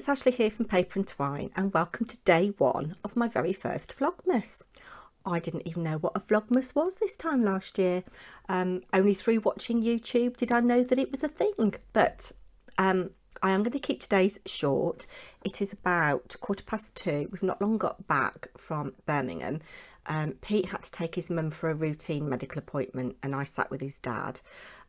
it's Ashley here from Paper&Twine and welcome to day one of my very first vlogmas. I didn't even know what a vlogmas was this time last year. Only through watching YouTube did I know that it was a thing, but I am going to keep today's short. It is about 2:15. We've not long got back from Birmingham. Pete had to take his mum for a routine medical appointment and I sat with his dad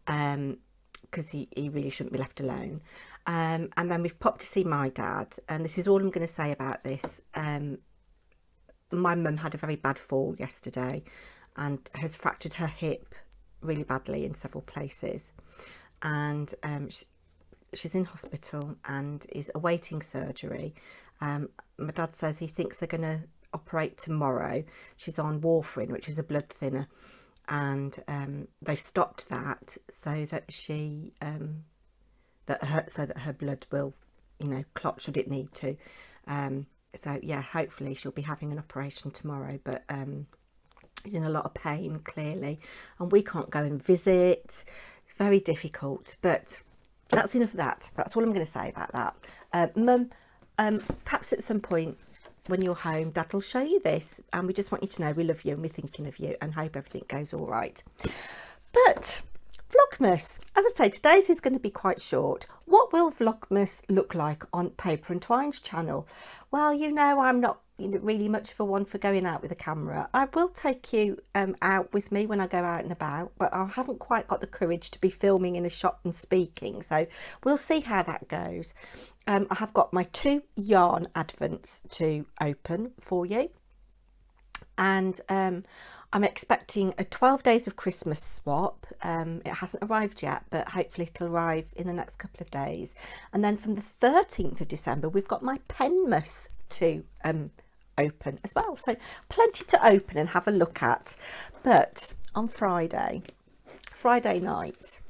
because he really shouldn't be left alone. And then we've popped to see my dad, and this is all I'm going to say about this. My mum had a very bad fall yesterday and has fractured her hip really badly in several places, and she's in hospital and is awaiting surgery. My dad says he thinks they're going to operate tomorrow. She's on warfarin, which is a blood thinner, and they've stopped that so that she so that her blood will, clot should it need to. So yeah, hopefully she'll be having an operation tomorrow, but she's in a lot of pain clearly, and we can't go and visit. It's very difficult, but that's enough of that. That's all I'm going to say about that. Mum, perhaps at some point when you're home, Dad will show you this, and we just want you to know we love you and we're thinking of you and hope everything goes all right. But Vlogmas, as I say, today's is going to be quite short. What will Vlogmas look like on Paper&Twine's channel? Well, I'm not really much of a one for going out with a camera. I will take you out with me when I go out and about, but I haven't quite got the courage to be filming in a shop and speaking, so we'll see how that goes. I have got my 2 yarn advents to open for you, and I'm expecting a 12 days of Christmas swap. It hasn't arrived yet, but hopefully it'll arrive in the next couple of days. And then from the 13th of December, we've got my Penmas to open as well. So plenty to open and have a look at. But on Friday night,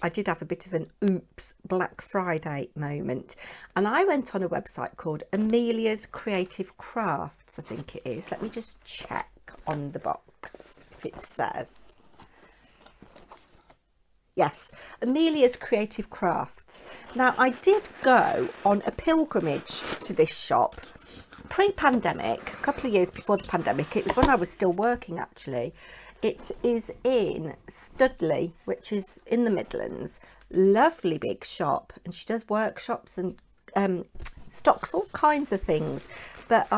I did have a bit of an oops Black Friday moment, and I went on a website called Amelia's Creative Crafts, I think it is. Let me just check on the box if it says. Yes, Amelia's Creative Crafts. Now, I did go on a pilgrimage to this shop pre-pandemic, a couple of years before the pandemic. It was when I was still working, actually. It is in Studley, which is in the Midlands. Lovely big shop, and she does workshops and stocks all kinds of things. But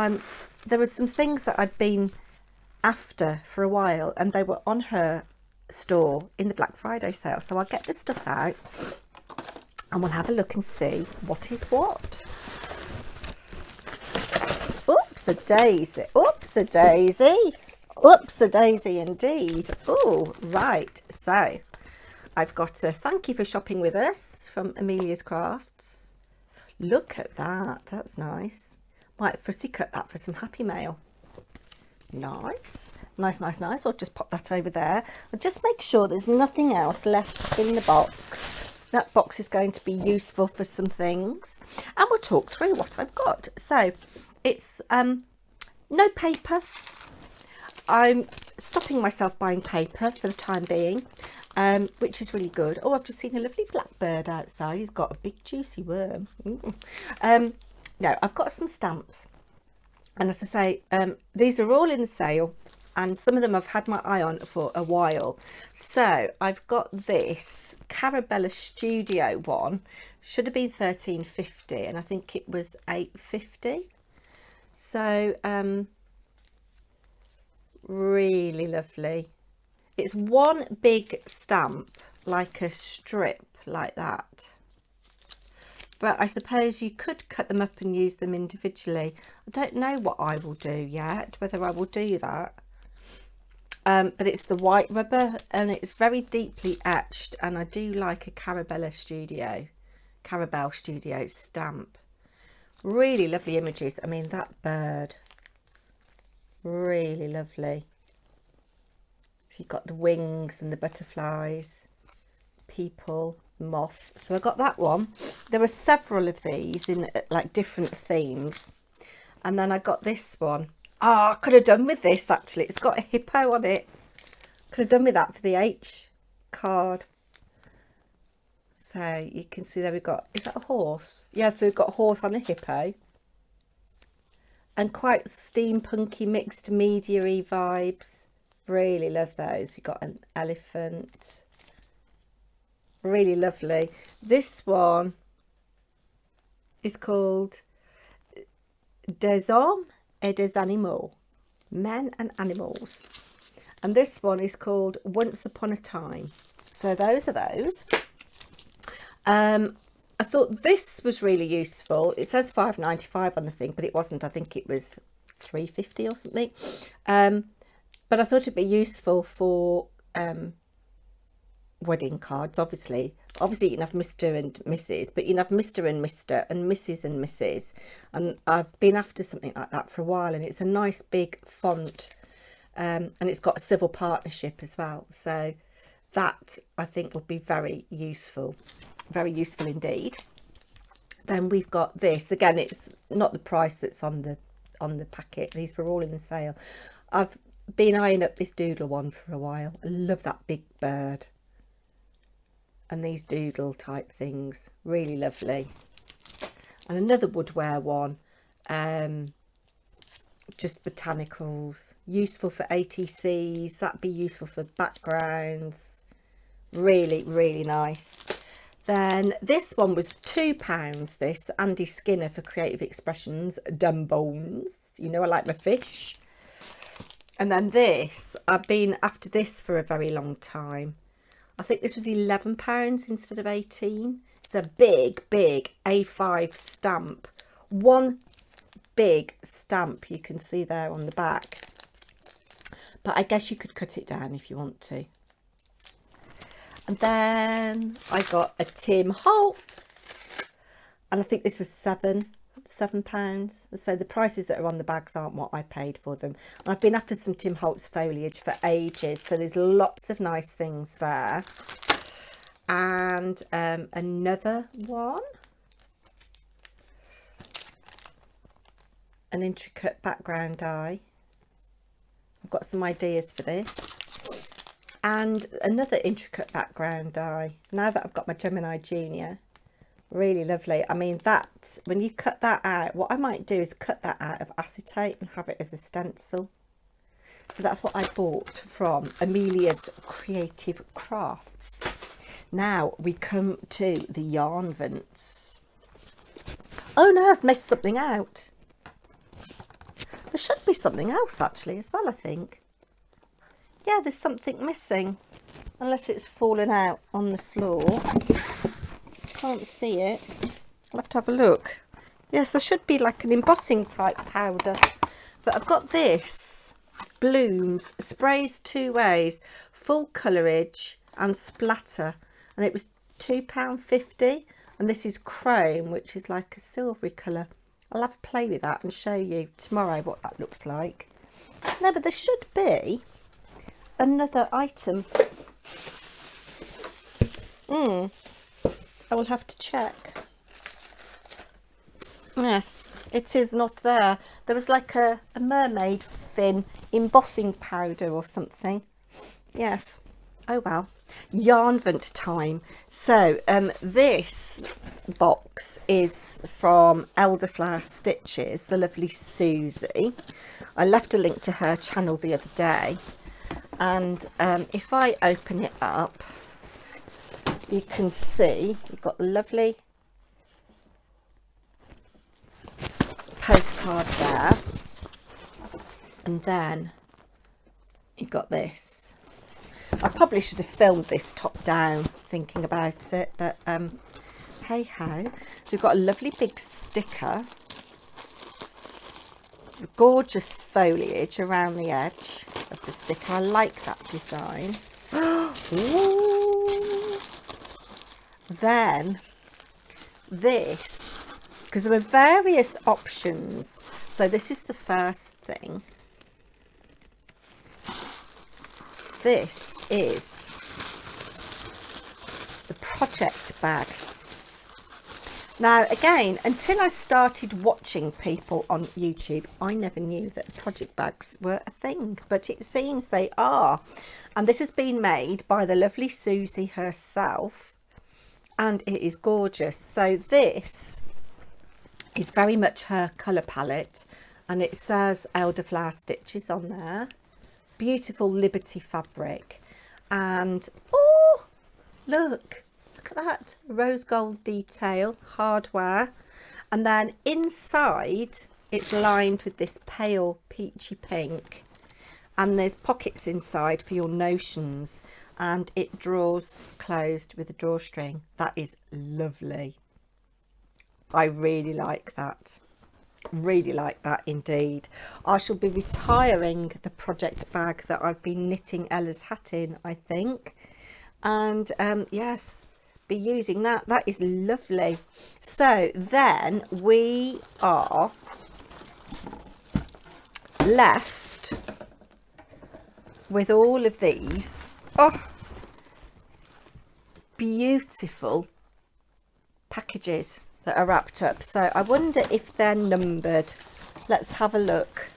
there were some things that I'd been after for a while, and they were on her store in the Black Friday sale. So I'll get the stuff out and we'll have a look and see what is what. Oops a daisy, oops a daisy, oops a daisy indeed. Oh, right, so I've got a thank you for shopping with us from Amelia's Crafts. Look at that, that's nice. Might fussy cut that for some Happy Mail. Nice. We'll just pop that over there and just make sure there's nothing else left in the box. That box is going to be useful for some things, and we'll talk through what I've got. So it's no paper. I'm stopping myself buying paper for the time being, which is really good. Oh, I've just seen a lovely blackbird outside. He's got a big juicy worm. No, I've got some stamps. And as I say, these are all in the sale, and some of them I've had my eye on for a while. So I've got this Carabella Studio one. Should have been £13.50, and I think it was £8.50. So really lovely. It's one big stamp, like a strip like that. But I suppose you could cut them up and use them individually. I don't know what I will do yet, whether I will do that. But it's the white rubber, and it's very deeply etched, and I do like a Carabella Studio stamp. Really lovely images. I mean, that bird, really lovely. So you've got the wings and the butterflies, people, moth. So I got that one. There are several of these in like different themes, and then I got this one. I could have done with this actually. It's got a hippo on it. Could have done with that for the H card. So you can see there we've got, is that a horse? Yeah, so we've got a horse and a hippo. And quite steampunky mixed media-y vibes. Really love those. You've got an elephant. Really lovely. This one is called Des Hommes et des Animaux. Men and Animals. And this one is called Once Upon a Time. So those are those. I thought this was really useful. It says £5.95 on the thing, but it wasn't. I think it was £3.50 or something. But I thought it'd be useful for wedding cards. Obviously you can have Mr. and Mrs., but you can have Mr. and Mr. and Mrs. and Mrs. And I've been after something like that for a while, and it's a nice big font, and it's got a civil partnership as well. So that I think will be very useful indeed. Then we've got this again. It's not the price that's on the packet. These were all in the sale. I've been eyeing up this doodle one for a while. I love that big bird and these doodle type things, really lovely. And another woodware one, just botanicals, useful for ATCs. That'd be useful for backgrounds. Really, really nice. Then this one was £2. This Andy Skinner for Creative Expressions, Dumb Bones. You know I like my fish. And then this, I've been after this for a very long time. I think this was £11 instead of 18. It's a big A5 stamp. One big stamp you can see there on the back. But I guess you could cut it down if you want to. And then I got a Tim Holtz, and I think this was £7. So the prices that are on the bags aren't what I paid for them. And I've been after some Tim Holtz foliage for ages, so there's lots of nice things there. And another one, an intricate background die. I've got some ideas for this. And another intricate background die. Now that I've got my Gemini Junior, really lovely. I mean, that, when you cut that out, what I might do is cut that out of acetate and have it as a stencil. So that's what I bought from Amelia's Creative Crafts. Now we come to the yarn vents. Oh no, I've missed something out. There should be something else actually as well, I think. Yeah, there's something missing, unless it's fallen out on the floor. Can't see it. I'll have to have a look. Yes, there should be like an embossing type powder, but I've got this Blooms sprays 2 ways, full colouring and splatter, and it was £2.50, and this is chrome, which is like a silvery colour. I'll have a play with that and show you tomorrow what that looks like. No, but there should be another item. I will have to check. Yes, it is not there. There was like a mermaid fin embossing powder or something. Yes. Oh well. Yarn vent time. So this box is from Elderflower Stitches, the lovely Susie. I left a link to her channel the other day. And if I open it up, you can see you've got the lovely postcard there, and then you've got this. I probably should have filmed this top down thinking about it, but hey ho. So we've got a lovely big sticker, gorgeous foliage around the edge of the sticker. I like that design. Ooh. Then this, because there were various options, so this is the first thing. This is the project bag. Now again, until I started watching people on YouTube, I never knew that project bags were a thing, but it seems they are. And this has been made by the lovely Susie herself. and it is gorgeous. So this is very much her colour palette, and it says elderflower stitches on there. Beautiful Liberty fabric, and oh, look at that rose gold detail hardware, and then inside it's lined with this pale peachy pink, and there's pockets inside for your notions, and it draws closed with a drawstring. That is lovely. I really like that. Really like that indeed. I shall be retiring the project bag that I've been knitting Ella's hat in, I think, and yes, be using that. That is lovely. So then we are left with all of these beautiful packages that are wrapped up. So I wonder if they're numbered. Let's have a look.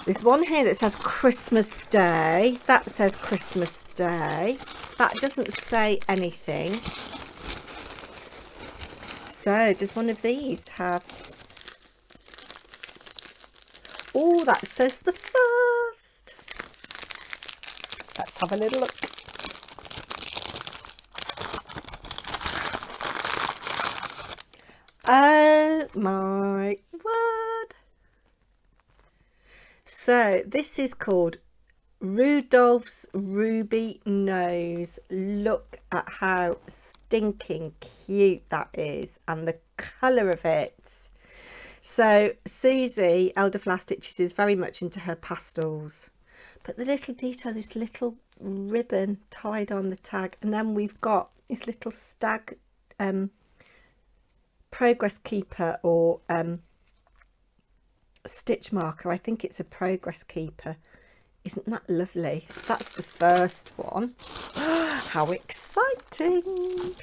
There's one here that says Christmas Day. That says Christmas Day. That doesn't say anything. So does one of these have... Oh, that says the first. Let's have a little look. Oh my word. So this is called Rudolph's Ruby Nose. Look at how stinking cute that is, and the colour of it. So Susie Elderflower Stitches is very much into her pastels, but the little detail, this little ribbon tied on the tag, and then we've got this little stag progress keeper, or stitch marker. I think it's a progress keeper. Isn't that lovely? So that's the first one. How exciting.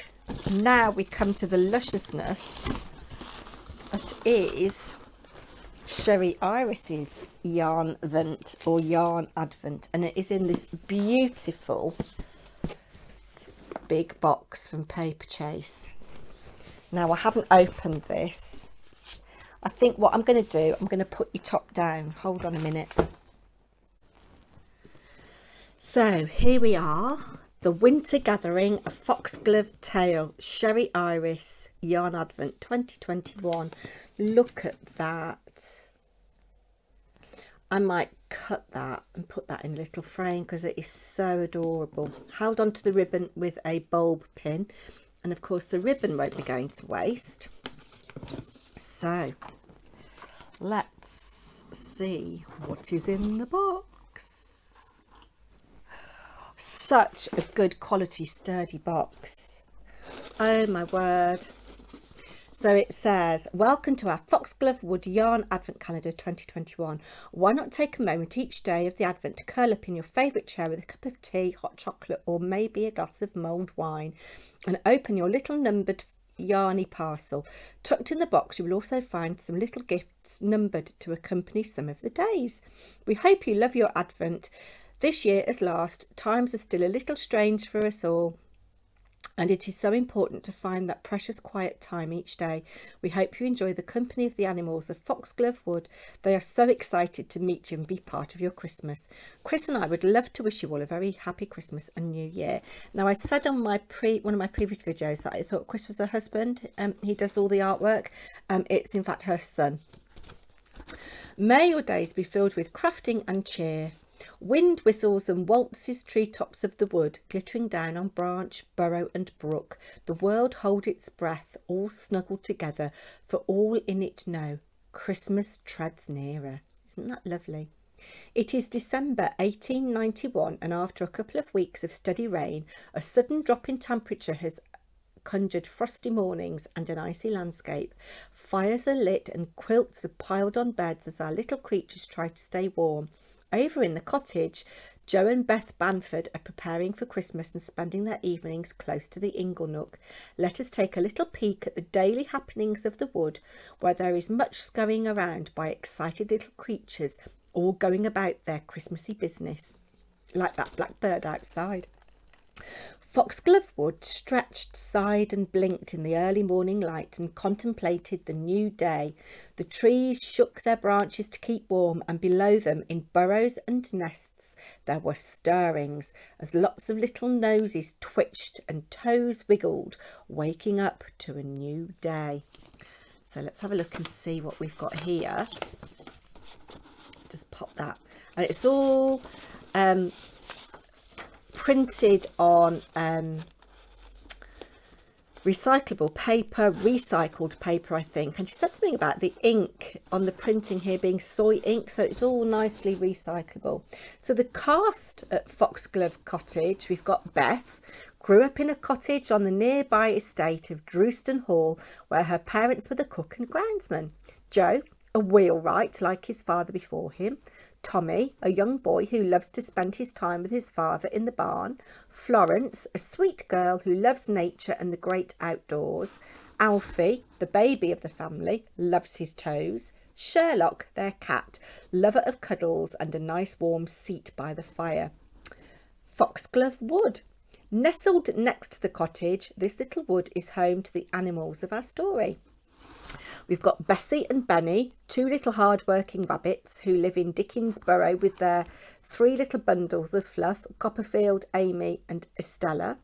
Now we come to the lusciousness that is Sherry Iris's yarn vent, or yarn advent, and it is in this beautiful big box from Paper Chase. Now I haven't opened this. I think what I'm going to do, I'm going to put your top down. Hold on a minute. So here we are, the Winter Gathering, a Foxglove Tale, Sherry Iris Yarn Advent 2021. Look at that. I might cut that and put that in a little frame because it is so adorable. Held onto the ribbon with a bulb pin. And of course the ribbon won't be going to waste. So let's see what is in the box. Such a good quality sturdy box. Oh my word. So it says, welcome to our Foxglove Wood Yarn Advent Calendar 2021. Why not take a moment each day of the Advent to curl up in your favourite chair with a cup of tea, hot chocolate, or maybe a glass of mulled wine, and open your little numbered yarny parcel. Tucked in the box you will also find some little gifts numbered to accompany some of the days. We hope you love your Advent. This year as last, times are still a little strange for us all, and it is so important to find that precious quiet time each day. We hope you enjoy the company of the animals of Foxglove Wood. They are so excited to meet you and be part of your Christmas. Chris and I would love to wish you all a very happy Christmas and New Year. Now, I said on my one of my previous videos that I thought Chris was her husband. He does all the artwork. It's in fact her son. May your days be filled with crafting and cheer. Wind whistles and waltzes treetops of the wood, glittering down on branch, burrow and brook. The world hold its breath, all snuggled together, for all in it know Christmas treads nearer. Isn't that lovely? It is December 1891, and after a couple of weeks of steady rain, a sudden drop in temperature has conjured frosty mornings and an icy landscape. Fires are lit and quilts are piled on beds as our little creatures try to stay warm. Over in the cottage, Joe and Beth Banford are preparing for Christmas and spending their evenings close to the ingle nook. Let us take a little peek at the daily happenings of the wood, where there is much scurrying around by excited little creatures, all going about their Christmassy business, like that black bird outside. Foxglove Wood stretched, sighed and blinked in the early morning light and contemplated the new day. The trees shook their branches to keep warm, and below them, in burrows and nests, there were stirrings, as lots of little noses twitched and toes wiggled, waking up to a new day. So let's have a look and see what we've got here. Just pop that. And it's all printed on recyclable paper, recycled paper, I think. And she said something about the ink on the printing here being soy ink, so it's all nicely recyclable. So the cast at Foxglove Cottage, we've got Beth, grew up in a cottage on the nearby estate of Drewston Hall, where her parents were the cook and groundsman. Joe, a wheelwright like his father before him. Tommy, a young boy who loves to spend his time with his father in the barn. Florence, a sweet girl who loves nature and the great outdoors. Alfie, the baby of the family, loves his toes. Sherlock, their cat, lover of cuddles and a nice warm seat by the fire. Foxglove Wood. Nestled next to the cottage, this little wood is home to the animals of our story. We've got Bessie and Benny, two little hard-working rabbits who live in Dickens Burrow with their three little bundles of fluff, Copperfield, Amy and Estella.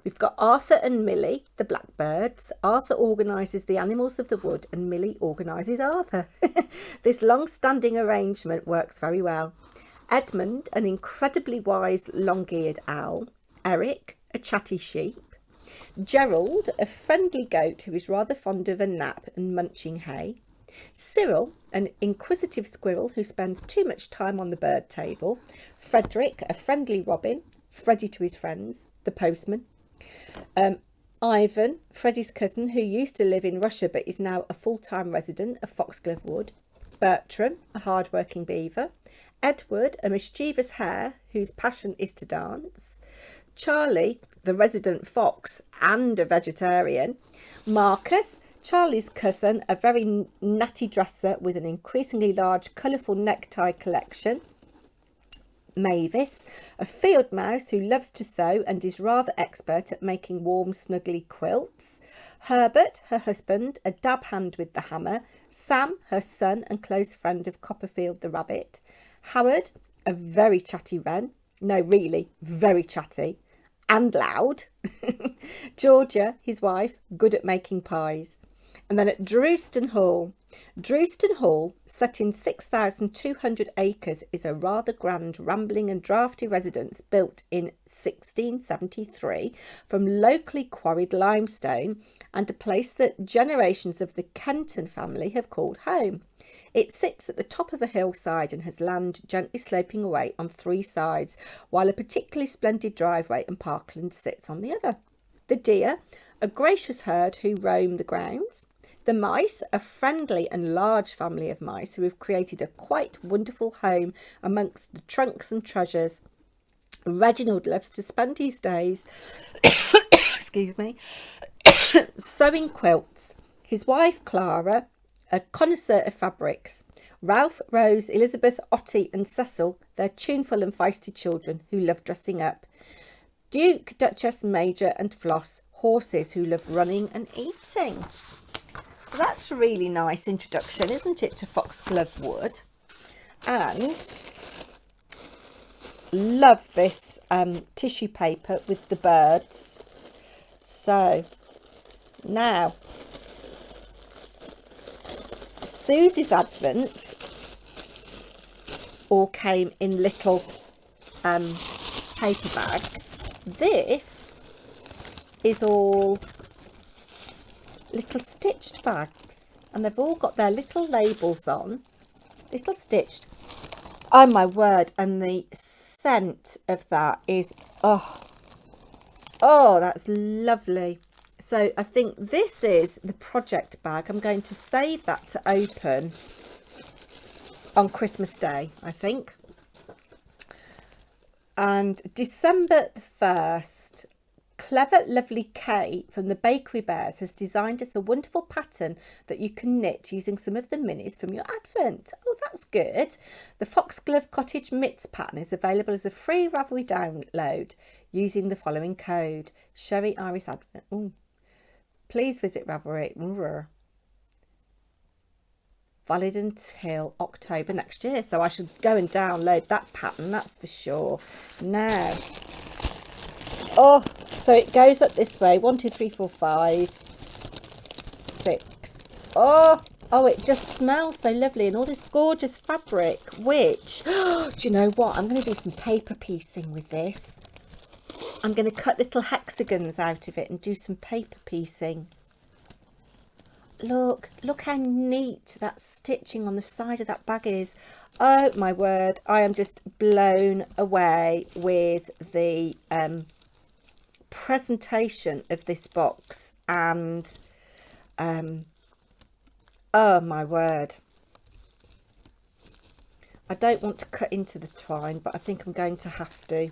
We've got Arthur and Millie, the blackbirds. Arthur organises the animals of the wood and Millie organises Arthur. This long-standing arrangement works very well. Edmund, an incredibly wise long-eared owl. Eric, a chatty sheep. Gerald, a friendly goat who is rather fond of a nap and munching hay. Cyril, an inquisitive squirrel who spends too much time on the bird table. Frederick, a friendly robin. Freddie to his friends, the postman. Ivan, Freddie's cousin, who used to live in Russia but is now a full-time resident of Foxglove Wood. Bertram, a hard-working beaver. Edward, a mischievous hare whose passion is to dance. Charlie, the resident fox and a vegetarian. Marcus, Charlie's cousin, a very natty dresser with an increasingly large colourful necktie collection. Mavis, a field mouse who loves to sew and is rather expert at making warm, snuggly quilts. Herbert, her husband, a dab hand with the hammer. Sam, her son and close friend of Copperfield the rabbit. Howard, a very chatty wren. No, really, very chatty and loud. Georgia, his wife, good at making pies. And then at Drewston Hall. Drewston Hall, set in 6,200 acres, is a rather grand, rambling and draughty residence built in 1673 from locally quarried limestone, and a place that generations of the Kenton family have called home. It sits at the top of a hillside and has land gently sloping away on three sides, while a particularly splendid driveway and parkland sits on the other. The deer, a gracious herd who roam the grounds. The mice, a friendly and large family of mice who have created a quite wonderful home amongst the trunks and treasures. Reginald loves to spend his days excuse me, sewing quilts. His wife Clara, a connoisseur of fabrics. Ralph, Rose, Elizabeth, Ottie and Cecil, their tuneful and feisty children who love dressing up. Duke, Duchess, Major and Floss, horses who love running and eating. So that's a really nice introduction, isn't it, to Foxglove Wood? And love this tissue paper with the birds. So now, Susie's Advent all came in little paper bags. This is all little stitched bags, and they've all got their little labels on, little stitched. Oh my word, and the scent of that is oh that's lovely. So I think this is the project bag. I'm going to save that to open on Christmas Day, I think. And December the 1st, clever, lovely Kate from the Bakery Bears has designed us a wonderful pattern that you can knit using some of the minis from your advent. Oh, that's good. The Foxglove Cottage Mitts pattern is available as a free Ravelry download using the following code. Sherry Iris Advent. Ooh. Please visit Ravelry. Valid until October next year. So I should go and download that pattern, that's for sure. Now, oh, so it goes up this way. 1, 2, 3, 4, 5, 6. Oh, it just smells so lovely, and all this gorgeous fabric, which, do you know what? I'm going to do some paper piecing with this. I'm going to cut little hexagons out of it and do some paper piecing. Look how neat that stitching on the side of that bag is. Oh my word, I am just blown away with the presentation of this box, and oh my word, I don't want to cut into the twine, but I think I'm going to have to.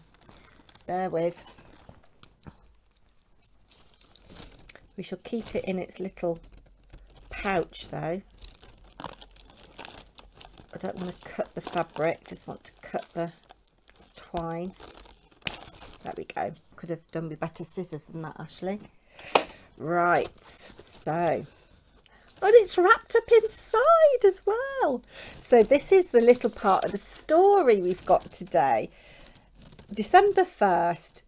Bear with. We shall keep it in its little pouch though. I don't want to cut the fabric, just want to cut the twine. There we go. Could have done with better scissors than that, Ashley. Right, so, and it's wrapped up inside as well. So this is the little part of the story we've got today. December 1st,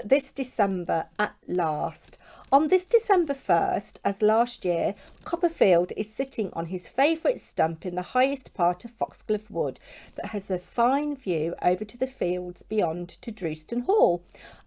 this December at last. On this December 1st, as last year, Copperfield is sitting on his favourite stump in the highest part of Foxglove Wood that has a fine view over to the fields beyond to Drewston Hall.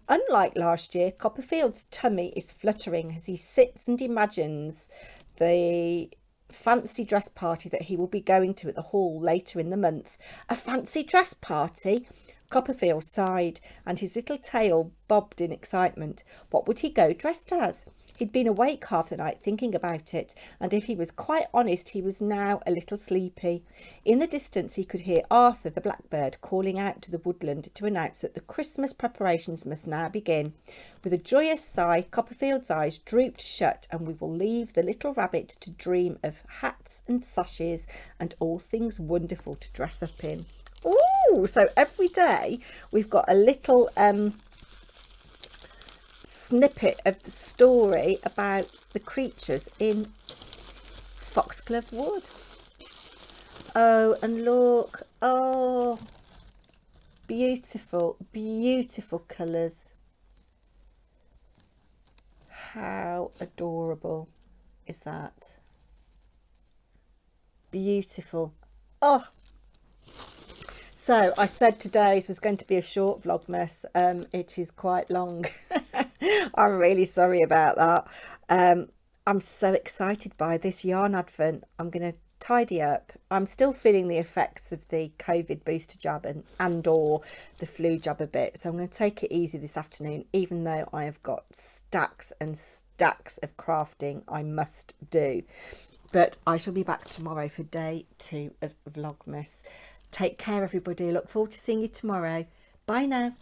Unlike last year, Copperfield's tummy is fluttering as he sits and imagines the fancy dress party that he will be going to at the hall later in the month. A fancy dress party? Copperfield sighed, and his little tail bobbed in excitement. What would he go dressed as? He'd been awake half the night thinking about it, and if he was quite honest, he was now a little sleepy. In the distance he could hear Arthur the blackbird calling out to the woodland to announce that the Christmas preparations must now begin. With a joyous sigh, Copperfield's eyes drooped shut, and we will leave the little rabbit to dream of hats and sashes and all things wonderful to dress up in. Ooh, so every day we've got a little snippet of the story about the creatures in Foxglove Wood. Oh, and look, oh, beautiful, beautiful colours. How adorable is that? Beautiful. Oh, so I said today's was going to be a short vlogmas. It is quite long. I'm really sorry about that. I'm so excited by this yarn advent. I'm going to tidy up. I'm still feeling the effects of the COVID booster jab and or the flu jab a bit. So I'm going to take it easy this afternoon, even though I have got stacks and stacks of crafting I must do. But I shall be back tomorrow for day 2 of vlogmas. Take care, everybody. Look forward to seeing you tomorrow. Bye now.